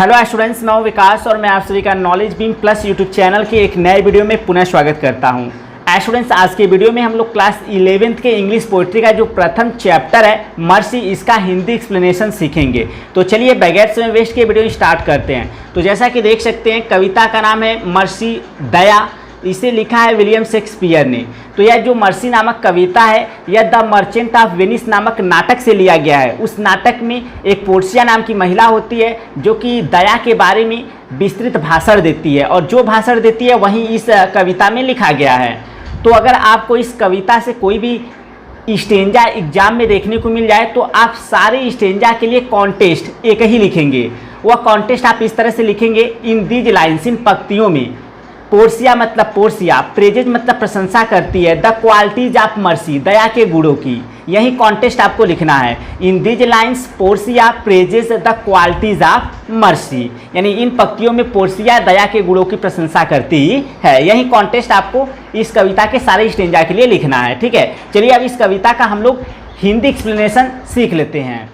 Hello students, मैं हूं विकास और मैं आप सभी का knowledge beam plus YouTube channel के एक नए वीडियो में पुनः स्वागत करता हूं। स्टूडेंट्स, आज के वीडियो में हम लोग क्लास 11th के इंग्लिश पोइट्री का जो प्रथम चैप्टर है मर्सी, इसका हिंदी एक्सप्लेनेशन सीखेंगे। तो चलिए बगैर समय वेस्ट के वीडियो स्टार्ट करते हैं। तो जैसा कि देख सकते हैं, कविता का नाम है मर्सी दया। इसे लिखा है विलियम शेक्सपियर ने। तो यह जो मर्सी नामक कविता है यह द मर्चेंट ऑफ वेनिस नामक नाटक से लिया गया है। उस नाटक में एक पोर्सिया नाम की महिला होती है जो कि दया के बारे में विस्तृत भाषण देती है, और जो भाषण देती है वही इस कविता में लिखा गया है। तो अगर आपको इस कविता से कोई भी स्टेंजा एग्जाम में देखने को मिल जाए तो आप सारे स्टेंजा के लिए कॉन्टेस्ट एक ही लिखेंगे। वह कॉन्टेस्ट आप इस तरह से लिखेंगे, इन दीज लाइन्स, इन पंक्तियों में पोर्सिया मतलब पोर्सिया, प्रेजेज मतलब प्रशंसा करती है द क्वालिटीज ऑफ मर्सी, दया के गुणों की। यही कॉन्टेस्ट आपको लिखना है। In these lines Portia praises the qualities of mercy, यानी इन पंक्तियों में पोर्सिया दया के गुणों की प्रशंसा करती है। यही कॉन्टेस्ट आपको इस कविता के सारे स्टेंजा के लिए लिखना है। ठीक है, चलिए अब इस कविता का हम लोग हिंदी एक्सप्लेनेशन सीख लेते हैं।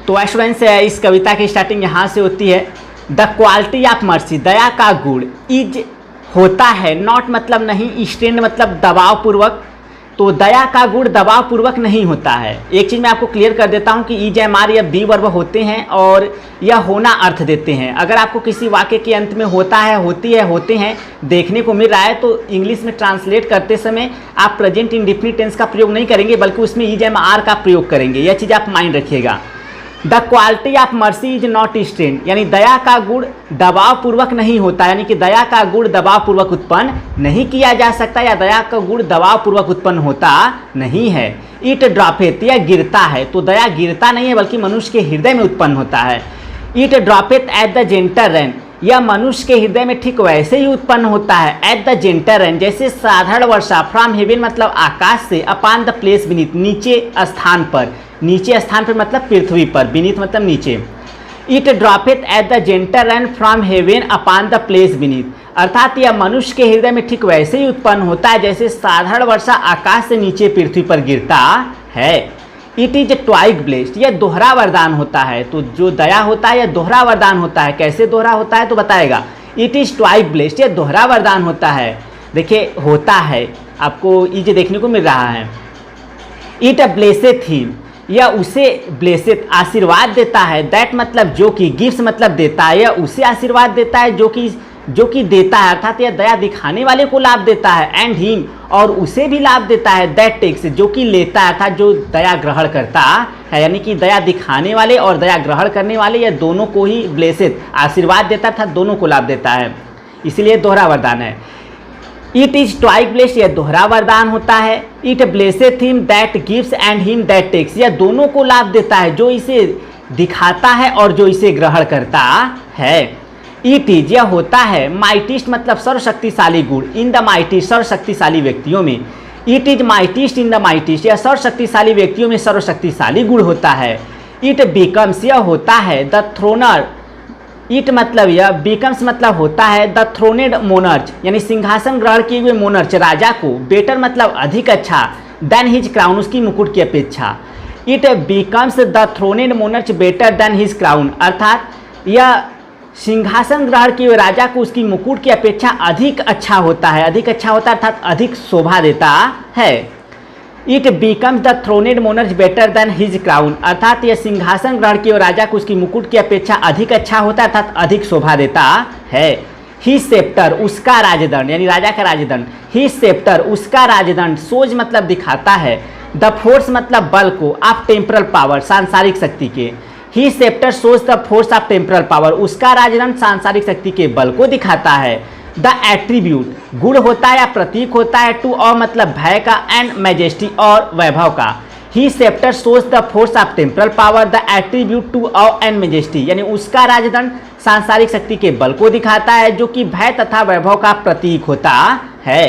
तो स्टूडेंट्स, इस कविता की स्टार्टिंग यहाँ से होती है, द क्वालिटी ऑफ मर्सी, दया का गुण, इज होता है, नॉट मतलब नहीं, स्टैंड मतलब दबाव पूर्वक। तो दया का गुण दबाव पूर्वक नहीं होता है। एक चीज़ मैं आपको क्लियर कर देता हूँ कि इज एम आर या बी वर्ब होते हैं और यह होना अर्थ देते हैं। अगर आपको किसी वाक्य के अंत में होता है, होती है, होते हैं देखने को मिल रहा है तो इंग्लिश में ट्रांसलेट करते समय आप प्रेजेंट इंडेफिनिट टेंस का प्रयोग नहीं करेंगे, बल्कि उसमें इज एम आर का प्रयोग करेंगे। यह चीज़ आप माइंड रखिएगा। The quality of mercy is not strained, यानी दया का गुण दबाव पूर्वक नहीं होता, यानी कि दया का गुण दबाव पूर्वक उत्पन्न नहीं किया जा सकता, या दया का गुण दबाव पूर्वक उत्पन्न होता नहीं है। इट ड्रॉपेथ, यह गिरता है। तो दया गिरता नहीं है बल्कि मनुष्य के हृदय में उत्पन्न होता है। It droppeth at the gentle rain, यह मनुष्य के हृदय में ठीक वैसे ही उत्पन्न होता है। एट द जेंटल रेन, जैसे साधारण वर्षा, फ्रॉम हेवन मतलब आकाश से, अपॉन द प्लेस बीनीथ, नीचे स्थान पर, नीचे स्थान पर मतलब पृथ्वी पर, बीनीथ मतलब नीचे। It droppeth at the gentle rain from heaven upon the place beneath, अर्थात यह मनुष्य के हृदय में ठीक वैसे ही उत्पन्न होता है जैसे साधारण वर्षा आकाश से नीचे पृथ्वी पर गिरता है। इट इज ट्वाइस ब्लेस्ड, यह दोहरा वरदान होता है। तो जो दया होता है यह दोहरा वरदान होता है। कैसे दोहरा होता है तो बताएगा। इट इज ट्वाइस ब्लेस्ड, यह दोहरा वरदान होता है। देखिए होता है, आपको इज देखने को मिल रहा है। इट ब्लेसेथ हिम, यह उसे ब्लेसेथ आशीर्वाद देता है। दैट मतलब जो कि, गिफ्ट मतलब देता है, यह उसे आशीर्वाद देता है जो कि देता है, अर्थात यह दया दिखाने वाले को लाभ देता है। एंड हिम, और उसे भी लाभ देता है। दैट टेक्स, जो कि लेता है, अर्थात जो दया ग्रहण करता है, यानी कि दया दिखाने वाले और दया ग्रहण करने वाले यह दोनों को ही ब्लेसेथ आशीर्वाद देता है, अर्थात दोनों को लाभ देता है, इसलिए दोहरा वरदान है। इट इज ट्वाइस ब्लेस्ड, यह दोहरा वरदान होता है। It blesseth him that gives and him that takes, यह दोनों को लाभ देता है, जो इसे दिखाता है और जो इसे ग्रहण करता है। इट इज, यह होता है, माइटिस्ट मतलब सर्वशक्तिशाली गुण, इन द माइटिस्ट, सर्वशक्तिशाली व्यक्तियों में। इट इज माइटिस्ट इन द माइटिस्ट, यह सर्वशक्तिशाली व्यक्तियों में सर्वशक्तिशाली गुण होता है। इट बिकम्स, यह होता है, द थ्रोनर, इट मतलब यह, बिकम्स मतलब होता है, द थ्रोनेड मोनर्च, यानी सिंहासन ग्रहण किए हुए मोनर्च राजा को, बेटर मतलब अधिक अच्छा, देन हिज क्राउन, उसकी मुकुट की अपेक्षा। It becomes the throned monarch better than his crown, अर्थात यह सिंहासन ग्रहण किए हुए राजा को उसकी मुकुट की अपेक्षा अधिक अच्छा होता है, अधिक अच्छा होता है अर्थात अधिक शोभा देता है। It becomes the throned monarch better than his crown, अर्थात यह सिंहासन ग्रहण किए राजा को उसकी मुकुट की अपेक्षा अधिक अच्छा होता है, अर्थात अधिक शोभा देता है। ही सेप्टर, उसका राजदंड, यानी राजा का राजदंड। ही सेप्टर, उसका राजदंड। सोज मतलब दिखाता है। द फोर्स मतलब बल को, ऑफ टेम्परल पावर, सांसारिक शक्ति के। He sceptre shows the force of temporal power, उसका राजदंड सांसारिक शक्ति के बल को दिखाता है। द एट्रीब्यूट, गुण होता है या प्रतीक होता है, टू ऑ मतलब भय का, एंड मैजेस्टी और वैभव का। He sceptre shows the force of temporal power, the attribute to awe and majesty, यानी उसका राजदंड सांसारिक शक्ति के बल को दिखाता है जो कि भय तथा वैभव का प्रतीक होता है।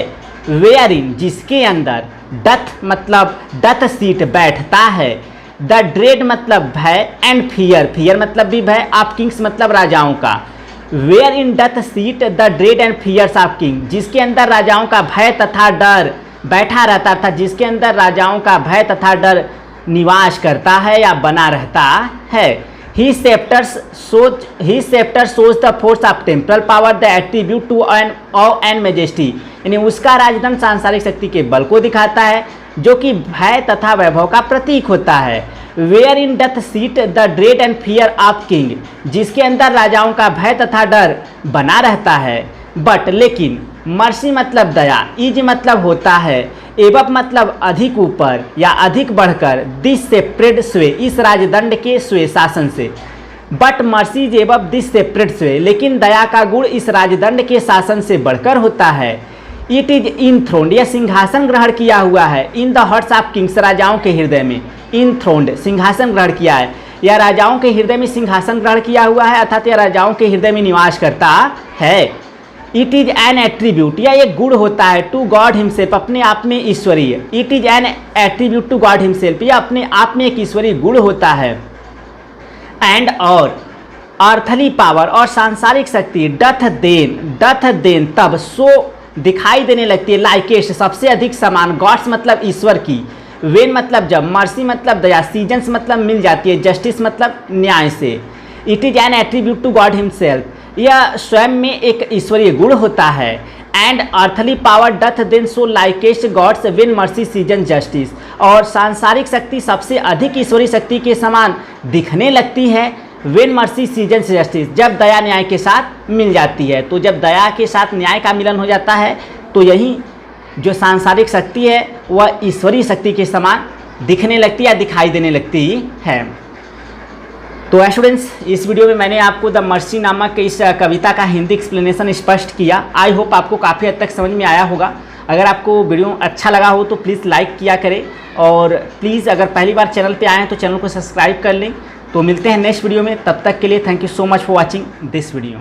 वेयर इन, जिसके अंदर, डथ मतलब डथ सीट बैठता है, द ड्रेड मतलब भय, एंड फियर, फियर मतलब भी भय, ऑफ किंग्स मतलब राजाओं का। Wherein doth sit the dread and fears of king, जिसके अंदर राजाओं का भय तथा डर बैठा रहता था, जिसके अंदर राजाओं का भय तथा डर निवास करता है या बना रहता है। His scepter shows the force of temporal power, the attribute to awe and majesty। यानी उसका राजदंड सांसारिक शक्ति के बल को दिखाता है जो कि भय तथा वैभव का प्रतीक होता है। Wherein doth sit the dread and fear of king, जिसके अंदर राजाओं का भय तथा डर बना रहता है। बट लेकिन मर्सी मतलब दया, इज मतलब होता है, एवं मतलब अधिक ऊपर या अधिक बढ़कर, दिस सेपरेट स्वे, इस राजदंड के स्वे शासन से। बट मर्सी इज एवं दिस सेपरेट स्वे, लेकिन दया का गुण इस राजदंड के शासन से बढ़कर होता है। इट इज इनथ्रोन्ड, यह सिंहासन ग्रहण किया हुआ है, in the hearts of Kings, राजाओं के हृदय में। इनथ्रोन्ड सिंहासन ग्रहण किया है, यह राजाओं के हृदय में सिंहासन ग्रहण किया हुआ है, अर्थात यह राजाओं के हृदय में निवास करता है। इट इज एन एट्रीब्यूट, यह एक गुण होता है, टू गॉड हिमसेल्फ, अपने आप में ईश्वरीय। It is an attribute to God himself, यह अपने आप में एक ईश्वरीय गुण होता है। एंड और अर्थली पावर और सांसारिक शक्ति, डथ देन तब सो दिखाई देने लगती है, लाइकेस्ट सबसे अधिक समान, गॉड्स मतलब ईश्वर की, वेन मतलब जब, मर्सी मतलब दया, सीजन्स मतलब मिल जाती है, जस्टिस मतलब न्याय से। It is an attribute to God himself, यह स्वयं में एक ईश्वरीय गुण होता है। And earthly power doth then show likest God's when mercy season justice, और सांसारिक शक्ति सबसे अधिक ईश्वरीय शक्ति के समान दिखने लगती है, वेन मर्सी सीजन जस्टिस, जब दया न्याय के साथ मिल जाती है। तो जब दया के साथ न्याय का मिलन हो जाता है तो यही जो सांसारिक शक्ति है वह ईश्वरीय शक्ति के समान दिखने लगती है या दिखाई देने लगती है। तो स्टूडेंट्स, इस वीडियो में मैंने आपको द मर्सी नामक इस कविता का हिंदी एक्सप्लेनेशन स्पष्ट किया। आई होप आपको काफ़ी हद तक समझ में आया होगा। अगर आपको वीडियो अच्छा लगा हो तो प्लीज़ लाइक किया करें, और प्लीज़ अगर पहली बार चैनल पे आए हैं तो चैनल को सब्सक्राइब कर लें। तो मिलते हैं नेक्स्ट वीडियो में, तब तक के लिए thank you so much for watching this video.